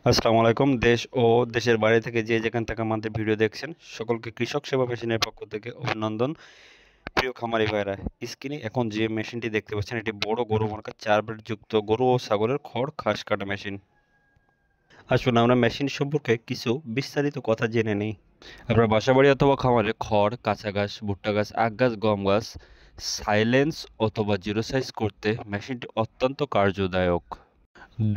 আসসালামু আলাইকুম। দেশ ও দেশের বাইরে থেকে যে যেখান থেকে আমাদের ভিডিও দেখছেন সকলকে কৃষক সেবা মেশিনের পক্ষ থেকে অভিনন্দন। প্রিয় খামারি ভাইরা, স্ক্রিনে এখন যে মেশিনটি দেখতে পাচ্ছেন এটি বড় গরু মার্কা 4 ব্লেড যুক্ত গরু ও ছাগলের খড় ঘাস কাটা মেশিন। আসুন আমরা মেশিন সম্পর্কে কিছু বিস্তারিত কথা জেনে নিই। আপনার বাসাবাড়ি অথবা খামারে খড়, কাঁচা ঘাস, ভুট্টা গাছ, আখ গাছ, গম গাছ সাইলেন্স অথবা জিরো সাইজ করতে মেশিনটি অত্যন্ত কার্যদায়ক।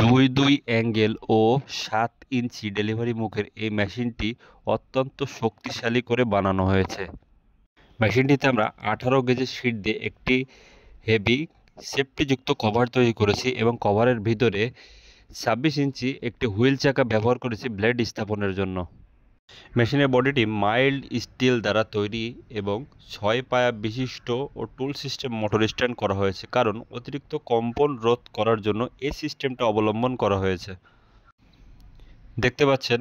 2-2 অ্যাঙ্গেল ও 7 ইঞ্চি ডেলিভারি মুখের এই মেশিনটি অত্যন্ত শক্তিশালী করে বানানো হয়েছে। মেশিনটিতে আমরা 18 গেজের শীট দিয়ে একটি হেভি সেফটিযুক্ত কভার তৈরি করেছি এবং কভারের ভিতরে 26 ইঞ্চি একটি হুইল চাকা ব্যবহার করেছি ব্লেড স্থাপনের জন্য। মেশিনের বডিটি মাইল্ড স্টিল দ্বারা তৈরি এবং 6 পায়া বিশিষ্ট ও টুল সিস্টেম মোটর স্ট্যান্ড করা হয়েছে, কারণ অতিরিক্ত কম্পন রোধ করার জন্য এই সিস্টেমটা অবলম্বন করা হয়েছে। দেখতে পাচ্ছেন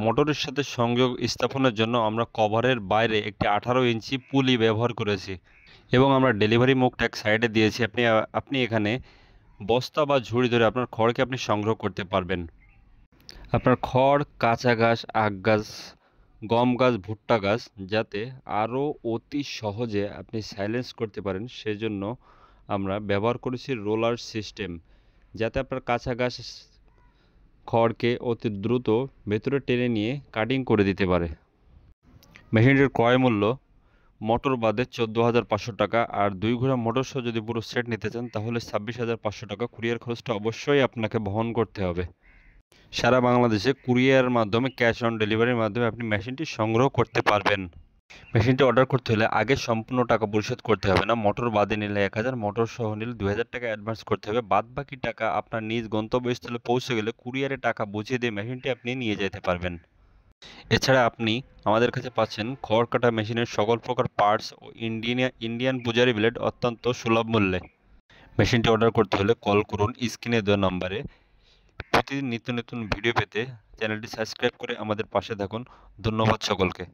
মোটরের সাথে সংযোগ স্থাপনের জন্য আমরা কভারের বাইরে একটি 18 ইঞ্চি পুলি ব্যবহার করেছি এবং আমরা ডেলিভারি মুখটা এক সাইডে দিয়েছি। আপনি এখানে বস্তা বা ঝুড়ি ধরে আপনার খড়কে আপনি সংগ্রহ করতে পারবেন। আপনার খড়, কাঁচা ঘাস, আখ গাছ, গম গাছ, ভুট্টা গাছ যাতে আরও অতি সহজে আপনি সাইলেন্স করতে পারেন সেজন্য আমরা ব্যবহার করেছি রোলার সিস্টেম, যাতে আপনার কাঁচা ঘাস খড়কে অতি দ্রুত ভেতরে টেনে নিয়ে কাটিং করে দিতে পারে। মেশিনটির ক্রয় মূল্য মোটর বাদে 14,500 টাকা, আর 2 ঘোড়া মোটর সহ যদি পুরো সেট নিতে চান তাহলে 26,500 টাকা। কুরিয়ার খরচটা অবশ্যই আপনাকে বহন করতে হবে। সারা বাংলাদেশে কুরিয়ারের মাধ্যমে ক্যাশ অন ডেলিভারির মাধ্যমে আপনি মেশিনটি সংগ্রহ করতে পারবেন। মেশিনটি অর্ডার করতে হলে আগে সম্পূর্ণ টাকা পরিশোধ করতে হবে না। মোটর বাদে নিলে 1,000, মোটর সহ নিলে 2,000 টাকা অ্যাডভান্স করতে হবে। বাদ বাকি টাকা আপনার নিজ গন্তব্যস্থলে পৌঁছে গেলে কুরিয়ারে টাকা বুঝিয়ে দিয়ে মেশিনটি আপনি নিয়ে যেতে পারবেন। এছাড়া আপনি আমাদের কাছে পাচ্ছেন খড় কাটা মেশিনের সকল প্রকার পার্টস ও ইন্ডিয়ান পুজারি ব্লেড অত্যন্ত সুলভ মূল্যে। মেশিনটি অর্ডার করতে হলে কল করুন স্ক্রিনে দেওয়া নম্বরে। প্রতিদিন নিত্য নতুন ভিডিও পেতে চ্যানেলটি সাবস্ক্রাইব করে আমাদের পাশে থাকুন। ধন্যবাদ সকলকে।